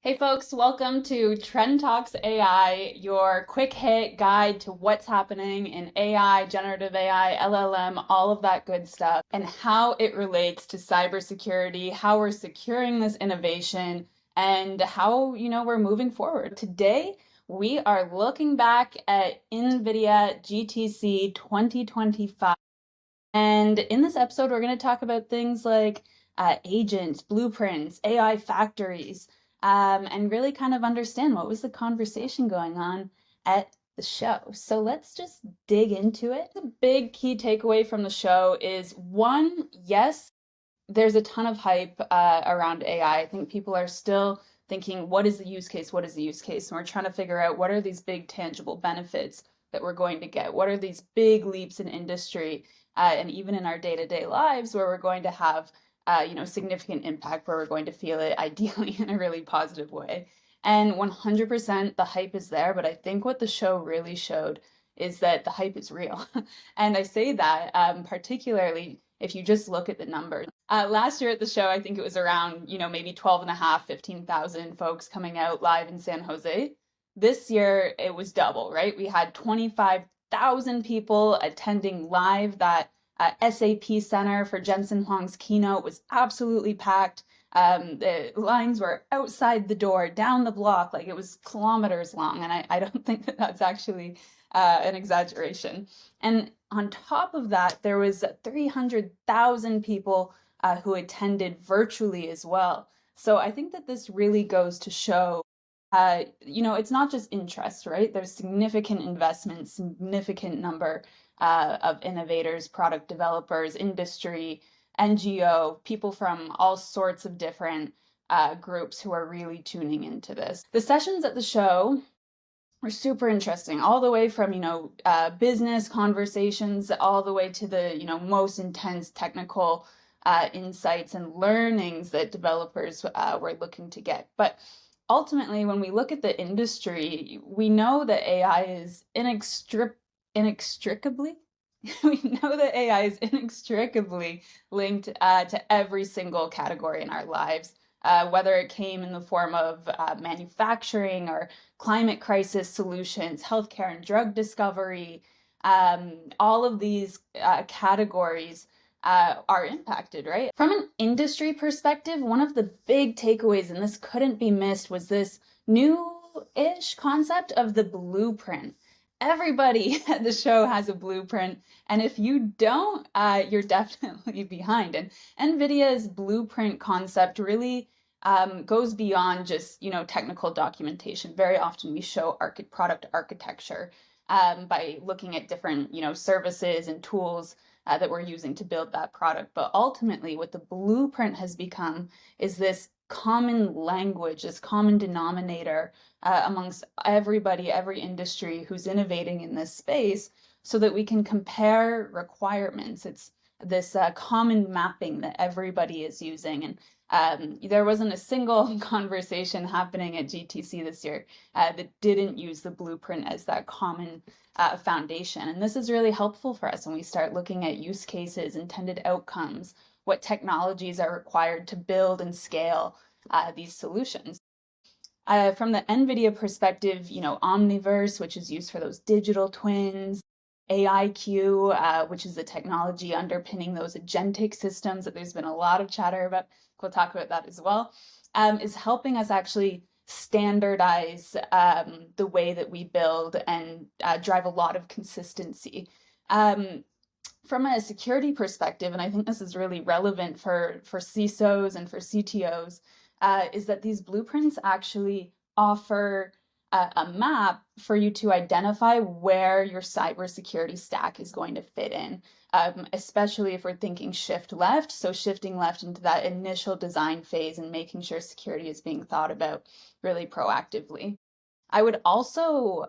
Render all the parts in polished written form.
Hey folks, welcome to Trend Talks AI, your quick hit guide to what's happening in AI, generative AI, LLM, all of that good stuff, and how it relates to cybersecurity, how we're securing this innovation, and how, we're moving forward. Today, we are looking back at NVIDIA GTC 2025. And in this episode, we're going to talk about things like agents, blueprints, AI factories, and really kind of understand what was the conversation going on at the show. So let's just dig into it. The big key takeaway from the show is one, yes, there's a ton of hype around AI. I think people are still thinking, what is the use case? What is the use case? And we're trying to figure out what are these big tangible benefits that we're going to get? What are these big leaps in industry and even in our day-to-day lives where we're going to have significant impact, where we're going to feel it ideally in a really positive way. And 100% the hype is there, but I think what the show really showed is that the hype is real. And I say that particularly if you just look at the numbers. Last year at the show, I think it was around, maybe 12 and a half, 15,000 folks coming out live in San Jose. This year, it was double, right? We had 25,000 people attending live. That SAP Center for Jensen Huang's keynote was absolutely packed. The lines were outside the door, down the block, like it was kilometers long. And I don't think that that's actually an exaggeration. And on top of that, there was 300,000 people who attended virtually as well. So I think that this really goes to show, it's not just interest, right? There's significant investment, significant number of innovators, product developers, industry, NGO, people from all sorts of different groups who are really tuning into this. The sessions at the show were super interesting, all the way from, business conversations, all the way to the, most intense technical insights and learnings that developers were looking to get. But ultimately, when we look at the industry, we know that AI is inextricably, we know that AI is inextricably linked to every single category in our lives. Whether it came in the form of manufacturing or climate crisis solutions, healthcare and drug discovery, all of these categories are impacted, right? From an industry perspective, one of the big takeaways, and this couldn't be missed, was this new-ish concept of the blueprint. Everybody at the show has a blueprint, and if you don't, you're definitely behind. And NVIDIA's blueprint concept really goes beyond just, technical documentation. Very often we show product architecture by looking at different, services and tools that we're using to build that product. But ultimately, what the blueprint has become is this common language, this common denominator amongst everybody, every industry who's innovating in this space, so that we can compare requirements. It's this common mapping that everybody is using. And there wasn't a single conversation happening at GTC this year that didn't use the blueprint as that common foundation. And this is really helpful for us when we start looking at use cases, intended outcomes, what technologies are required to build and scale these solutions. From the NVIDIA perspective, Omniverse, which is used for those digital twins, AIQ, which is the technology underpinning those agentic systems that there's been a lot of chatter about. We'll talk about that as well, is helping us actually standardize the way that we build and drive a lot of consistency. From a security perspective, and I think this is really relevant for CISOs and for CTOs, is that these blueprints actually offer a map for you to identify where your cybersecurity stack is going to fit in, especially if we're thinking shift left. So shifting left into that initial design phase and making sure security is being thought about really proactively. I would also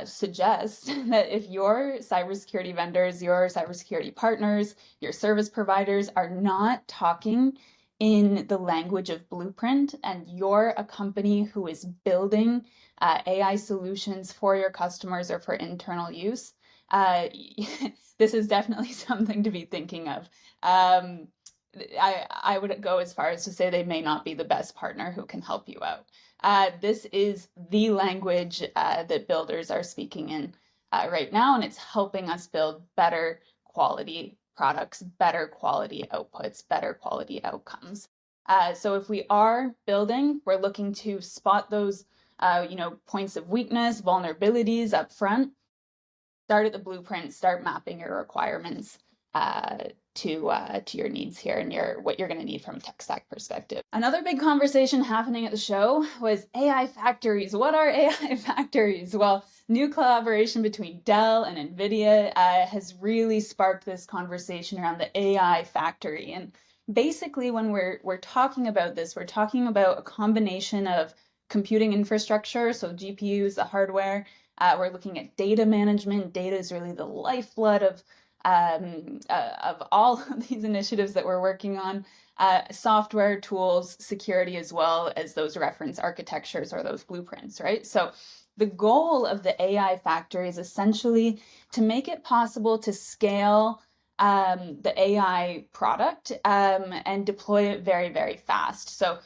suggest that if your cybersecurity vendors, your cybersecurity partners, your service providers are not talking in the language of blueprint, and you're a company who is building AI solutions for your customers or for internal use, this is definitely something to be thinking of. I would go as far as to say they may not be the best partner who can help you out. This is the language that builders are speaking in right now, and it's helping us build better quality products, better quality outputs, better quality outcomes. So if we are building, we're looking to spot those points of weakness, vulnerabilities up front. Start at the blueprint, start mapping your requirements to your needs here and what you're going to need from a tech stack perspective. Another big conversation happening at the show was AI factories. What are AI factories? Well, new collaboration between Dell and NVIDIA has really sparked this conversation around the AI factory. And basically, when we're talking about this, we're talking about a combination of computing infrastructure, so GPUs, the hardware. We're looking at data management. Data is really the lifeblood of all of these initiatives that we're working on, software, tools, security, as well as those reference architectures or those blueprints, right? So the goal of the AI factory is essentially to make it possible to scale the AI product and deploy it very, very fast. So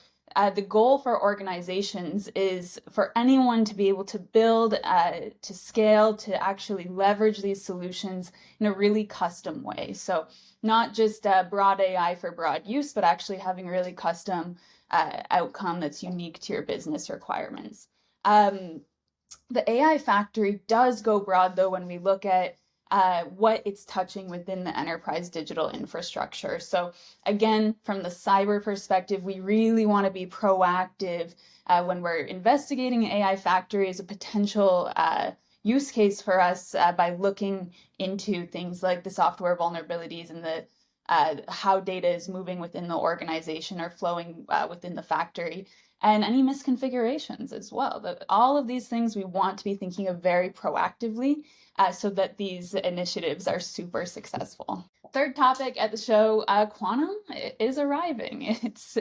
the goal for organizations is for anyone to be able to build, to scale, to actually leverage these solutions in a really custom way. So not just broad AI for broad use, but actually having a really custom outcome that's unique to your business requirements. The AI factory does go broad, though, when we look at what it's touching within the enterprise digital infrastructure. So again, from the cyber perspective, we really want to be proactive when we're investigating AI factory as a potential use case for us by looking into things like the software vulnerabilities and the how data is moving within the organization or flowing within the factory, and any misconfigurations as well. All of these things we want to be thinking of very proactively so that these initiatives are super successful. Third topic at the show, quantum is arriving. It's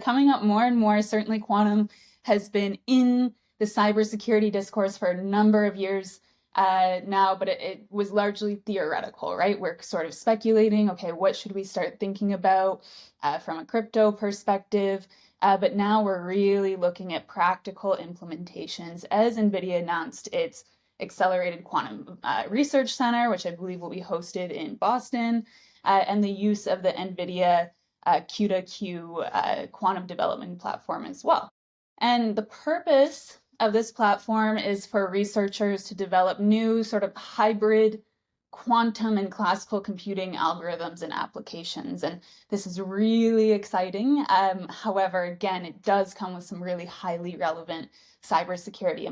coming up more and more. Certainly quantum has been in the cybersecurity discourse for a number of years now, but it was largely theoretical, right? We're sort of speculating, okay, what should we start thinking about from a crypto perspective? But now we're really looking at practical implementations as NVIDIA announced its Accelerated Quantum Research Center, which I believe will be hosted in Boston, and the use of the NVIDIA Q2Q quantum development platform as well. And the purpose of this platform is for researchers to develop new sort of hybrid quantum and classical computing algorithms and applications. And this is really exciting. However, again, it does come with some really highly relevant cybersecurity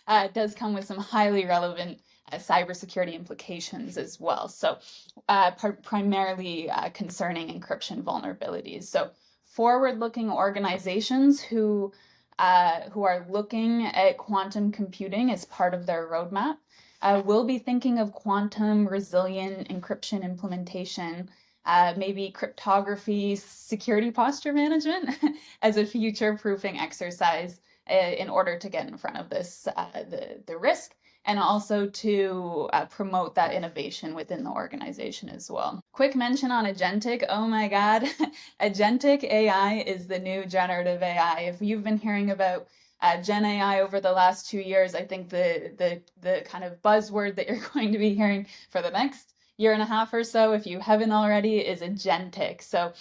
it does come with some highly relevant cybersecurity implications as well. So primarily concerning encryption vulnerabilities. So forward-looking organizations who are looking at quantum computing as part of their roadmap will be thinking of quantum resilient encryption implementation, maybe cryptography, security posture management as a future-proofing exercise in order to get in front of this, the risk, and also to promote that innovation within the organization as well. Quick mention on Agentic. Oh my God, Agentic AI is the new generative AI. If you've been hearing about Gen AI over the last 2 years, I think the kind of buzzword that you're going to be hearing for the next year and a half or so, if you haven't already, is Agentic. So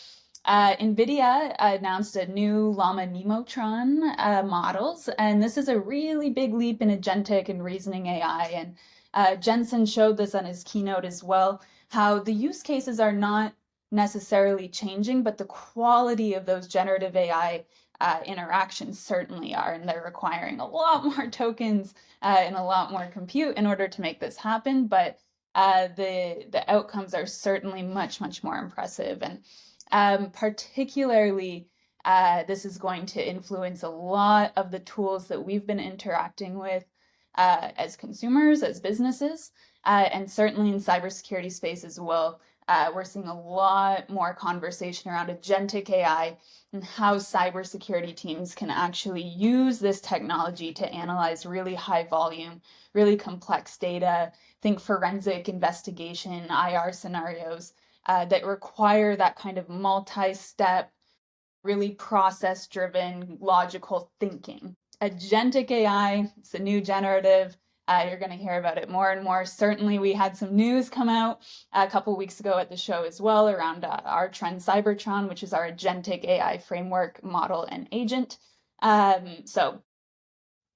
NVIDIA announced a new Llama Nemotron models, and this is a really big leap in agentic and reasoning AI. And Jensen showed this on his keynote as well, how the use cases are not necessarily changing, but the quality of those generative AI interactions certainly are, and they're requiring a lot more tokens and a lot more compute in order to make this happen. But the outcomes are certainly much, much more impressive. And particularly, this is going to influence a lot of the tools that we've been interacting with as consumers, as businesses, and certainly in cybersecurity space as well. We're seeing a lot more conversation around agentic AI and how cybersecurity teams can actually use this technology to analyze really high volume, really complex data, think forensic investigation, IR scenarios, that require that kind of multi-step, really process-driven, logical thinking. Agentic AI, it's a new generative. You're going to hear about it more and more. Certainly, we had some news come out a couple weeks ago at the show as well around our trend Cybertron, which is our agentic AI framework, model, and agent. So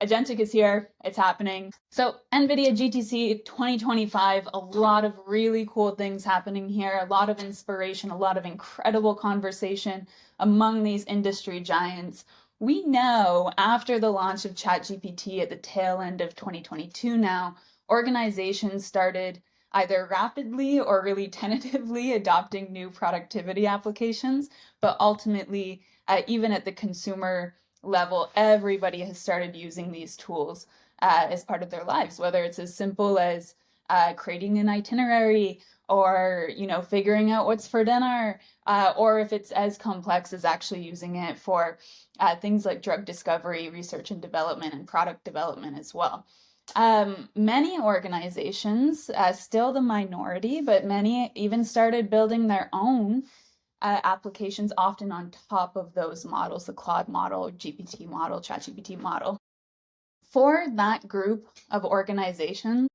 Agentic is here, it's happening. So NVIDIA GTC 2025, a lot of really cool things happening here, a lot of inspiration, a lot of incredible conversation among these industry giants. We know after the launch of ChatGPT at the tail end of 2022 now, organizations started either rapidly or really tentatively adopting new productivity applications, but ultimately, even at the consumer level, everybody has started using these tools as part of their lives, whether it's as simple as creating an itinerary or figuring out what's for dinner, or if it's as complex as actually using it for things like drug discovery, research and development, and product development as well. Many organizations, still the minority, but many even started building their own applications, often on top of those models, the Claude model, GPT model, ChatGPT model. For that group of organizations,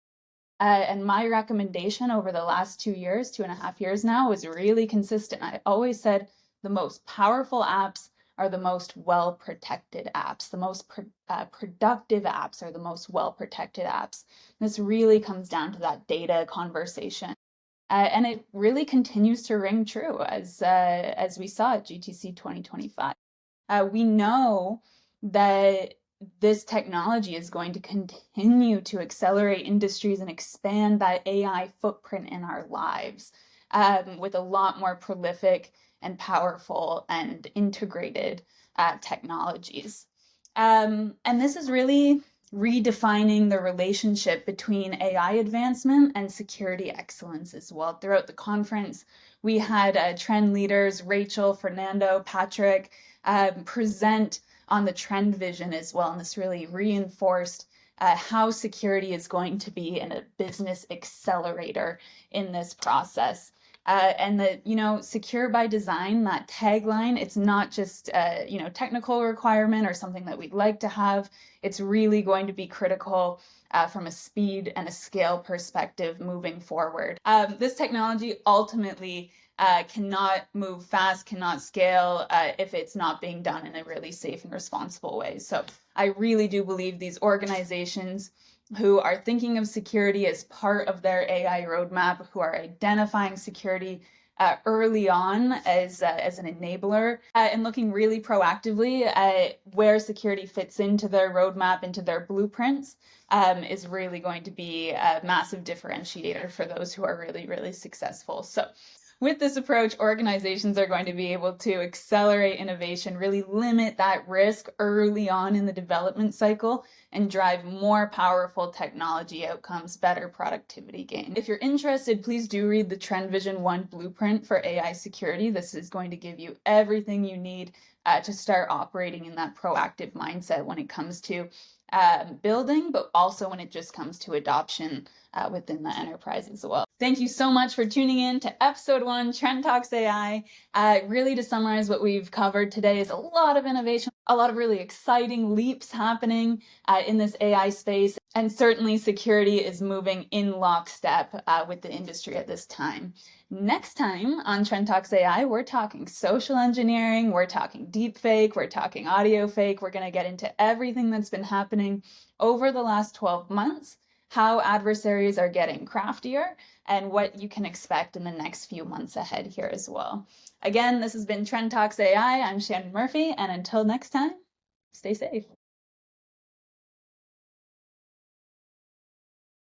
and my recommendation over the last 2 years, 2.5 years now, is really consistent. I always said the most powerful apps are the most well-protected apps. The most productive apps are the most well-protected apps. This really comes down to that data conversation. And it really continues to ring true as we saw at GTC 2025. We know that this technology is going to continue to accelerate industries and expand that AI footprint in our lives with a lot more prolific and powerful and integrated technologies. And this is really redefining the relationship between AI advancement and security excellence as well. Throughout the conference, we had trend leaders, Rachel, Fernando, Patrick, present on the trend vision as well. And this really reinforced how security is going to be a business accelerator in this process. And that, secure by design, that tagline, it's not just a, technical requirement or something that we'd like to have. It's really going to be critical from a speed and a scale perspective moving forward. This technology ultimately cannot move fast, cannot scale if it's not being done in a really safe and responsible way. So I really do believe these organizations who are thinking of security as part of their AI roadmap, who are identifying security early on as an enabler and looking really proactively at where security fits into their roadmap, into their blueprints, is really going to be a massive differentiator for those who are really, really successful. So with this approach, organizations are going to be able to accelerate innovation, really limit that risk early on in the development cycle, and drive more powerful technology outcomes, better productivity gain. If you're interested, please do read the Trend Vision 1 Blueprint for AI Security. This is going to give you everything you need to start operating in that proactive mindset when it comes to building, but also when it just comes to adoption within the enterprise as well. Thank you so much for tuning in to episode 1, Trend Talks AI. Really, to summarize what we've covered today is a lot of innovation, a lot of really exciting leaps happening in this AI space, and certainly security is moving in lockstep with the industry at this time. Next time on Trend Talks AI, we're talking social engineering, we're talking deepfake, we're talking audio fake. We're going to get into everything that's been happening over the last 12 months, how adversaries are getting craftier, and what you can expect in the next few months ahead here as well. Again, this has been Trend Talks AI. I'm Shannon Murphy, and until next time, stay safe.